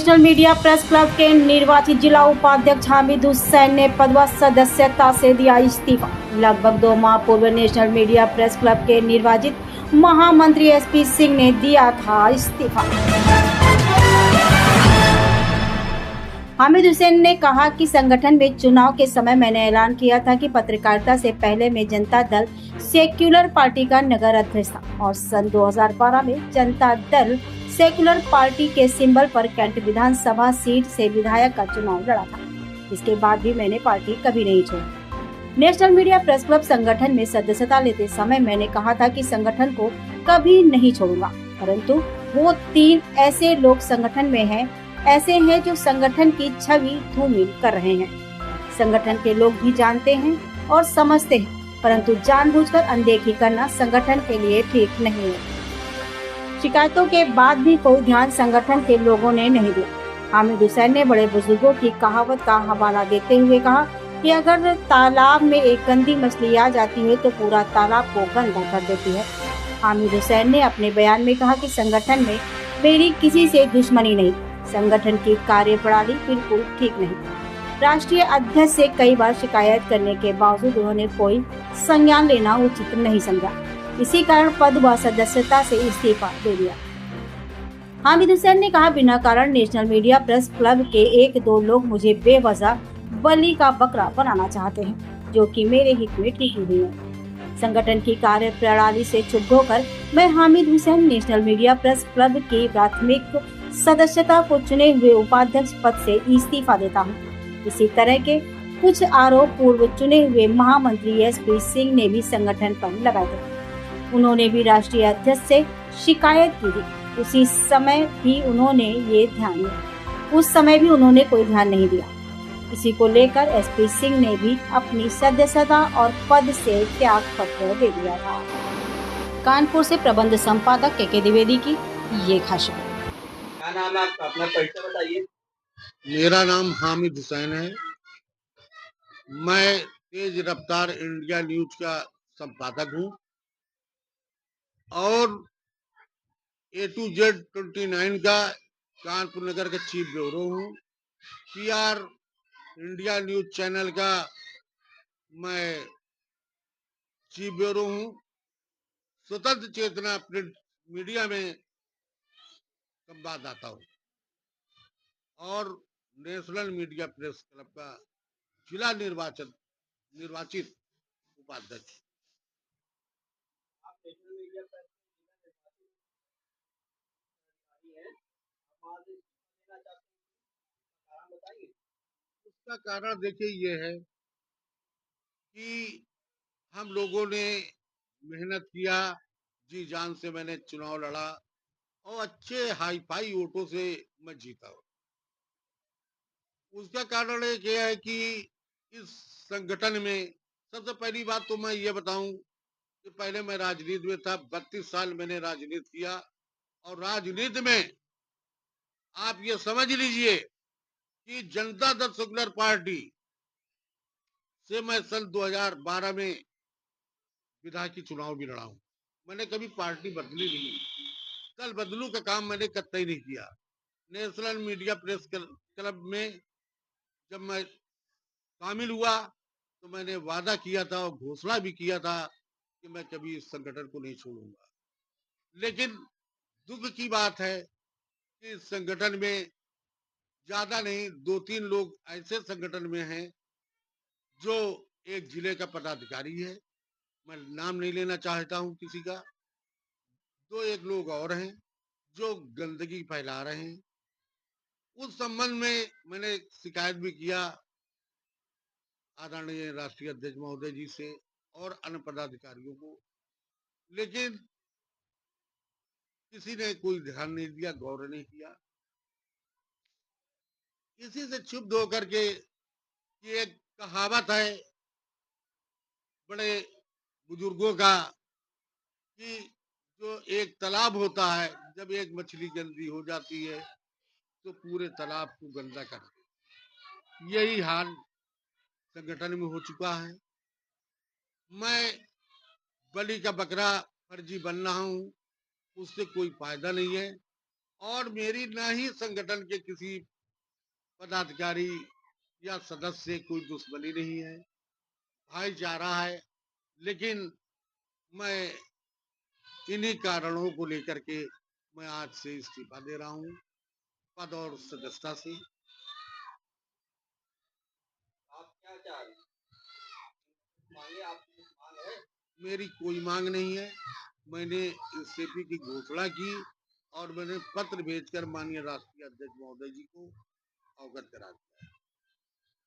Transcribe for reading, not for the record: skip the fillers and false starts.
National media press club के निर्वाचित जिला उपाध्यक्ष हामिद हुसैन ने पदवा सदस्यता से दिया इस्तीफा। लगभग 2 माह पूर्व नेशनल मीडिया प्रेस क्लब के निर्वाचित महामंत्री एसपी सिंह ने दिया था इस्तीफा। हामिद हुसैन ने कहा कि संगठन में चुनाव के समय मैंने ऐलान किया था कि पत्रकारिता से पहले मैं जनता दल सेक्युलर पार्टी का नगर अध्यक्ष था और सन 2012 में जनता दल सेक्युलर पार्टी के सिंबल पर कैंट विधानसभा सीट से विधायक का चुनाव लड़ा था। इसके बाद भी मैंने पार्टी कभी नहीं छोड़ी। नेशनल मीडिया प्रेस क्लब संगठन में सदस्यता लेते समय मैंने कहा था कि संगठन को कभी नहीं छोड़ूंगा, परंतु वो 3 ऐसे लोग संगठन में हैं, ऐसे हैं जो संगठन की छवि धूमिल कर रहे हैं। संगठन के लोग भी जानते हैं और समझते हैं, परंतु जानबूझकर अनदेखी करना संगठन के लिए ठीक नहीं है। शिकायतों के बाद भी कोई ध्यान संगठन के लोगों ने नहीं दिया। हामिद हुसैन ने बड़े बुजुर्गों की कहावत का हवाला देते हुए कहा कि अगर तालाब में एक गंदी मछली आ जाती है तो पूरा तालाब को गंदा कर देती है। हामिद हुसैन ने अपने बयान में कहा कि संगठन में मेरी किसी से दुश्मनी नहीं, संगठन की कार्यप्रणाली बिल्कुल ठीक नहीं। राष्ट्रीय अध्यक्ष से कई बार शिकायत करने के बावजूद उन्होंने कोई संज्ञान लेना उचित नहीं समझा। इसी कारण पद व सदस्यता से इस्तीफा दे दिया। हामिद हुसैन ने कहा, बिना कारण नेशनल मीडिया प्रेस क्लब के 1-2 लोग मुझे बेवजह बलि का बकरा बनाना चाहते हैं, जो कि मेरे हित में ठीक नहीं है। संगठन की कार्यप्रणाली से चुप होकर मैं Hamid Hussain national media press club की प्राथमिक सदस्यता को चुने हुए उपाध्यक्ष पद से इस्तीफा देता हूँ। इसी तरह के कुछ आरोप पूर्व चुने हुए महामंत्री एसपी सिंह ने भी संगठन पर लगाए थे। उन्होंने भी राष्ट्रीय अध्यक्ष से शिकायत की थी। उस समय भी उन्होंने कोई ध्यान नहीं दिया। इसी को लेकर एसपी सिंह ने भी अपनी सदस्यता और पद से त्याग पत्र दे दिया था। कानपुर से प्रबंध संपादक के द्विवेदी की ये खास रिपोर्ट। क्या नाम है आपका? अपना परिचय बताइए। मेरा नाम हामिद हुसैन है। मैं तेज रफ्तार इंडिया न्यूज का संपादक हूँ और A to Z 29 का कानपुर नगर का चीफ ब्यूरो हूँ। PR इंडिया न्यूज चैनल का मैं चीफ ब्यूरो हूँ। स्वतंत्र चेतना प्रिंट मीडिया में संवाददाता हूँ और नेशनल मीडिया प्रेस क्लब का जिला निर्वाचित उपाध्यक्ष। आप नेशनल मीडिया प्रेस हैं, आप वहाँ से लेना चाहते हैं, कारण बताइए। उसका कारण देखिए ये है कि हम लोगों ने मेहनत किया, जी जान से मैंने चुनाव लड़ा और अच्छे हाई फाई वोटों से मैं जीता हूँ। उसका कारण एक यह है कि इस संगठन में सबसे पहली बात तो मैं ये बताऊं कि पहले मैं राजनीति में था। 32 साल मैंने राजनीति किया और राजनीति में आप ये समझ लीजिए कि जनता दल सेक्युलर पार्टी से मैं सन 2012 में विधायक की चुनाव भी लड़ा हूं। मैंने कभी पार्टी बदली नहीं, कल बदलू का काम मैंने कतई नहीं किया। नेशनल मीडिया प्रेस क्लब में जब मैं शामिल हुआ तो मैंने वादा किया था और घोषणा भी किया था कि मैं कभी इस संगठन को नहीं छोड़ूंगा। लेकिन दुख की बात है कि इस संगठन में ज्यादा नहीं 2-3 लोग ऐसे संगठन में हैं जो एक जिले का पदाधिकारी है, मैं नाम नहीं लेना चाहता हूं किसी का। 2-1 लोग और हैं जो गंदगी फैला रहे हैं। उस संबंध में मैंने शिकायत भी किया आदरणीय राष्ट्रीय अध्यक्ष महोदय जी से और अन्य पदाधिकारियों को, लेकिन किसी ने कोई ध्यान नहीं दिया, गौर नहीं किया। इसी से क्षुब्ध होकर के ये एक कहावत है बड़े बुजुर्गों का कि जो एक तालाब होता है, जब एक मछली गंदी हो जाती है तो पूरे तालाब को गंदा कर देती। यही हाल संगठन में हो चुका है। मैं बलि का बकरा फर्जी बन रहा हूं, उससे कोई फायदा नहीं है। और मेरी ना ही संगठन के किसी पदाधिकारी या सदस्य से कोई दुश्मनी नहीं है, भाईचारा है। लेकिन मैं इन्हीं कारणों को लेकर के मैं आज से इस्तीफा दे रहा हूँ पद और सदस्यता से। आप क्या चाह रहे हैं? मांगे आपकी कुछ मांग है? मेरी कोई मांग नहीं है। मैंने इस्तीफे की घोषणा की और मैंने पत्र भेजकर माननीय राष्ट्रीय अध्यक्ष महोदय जी को अवगत करा दिया।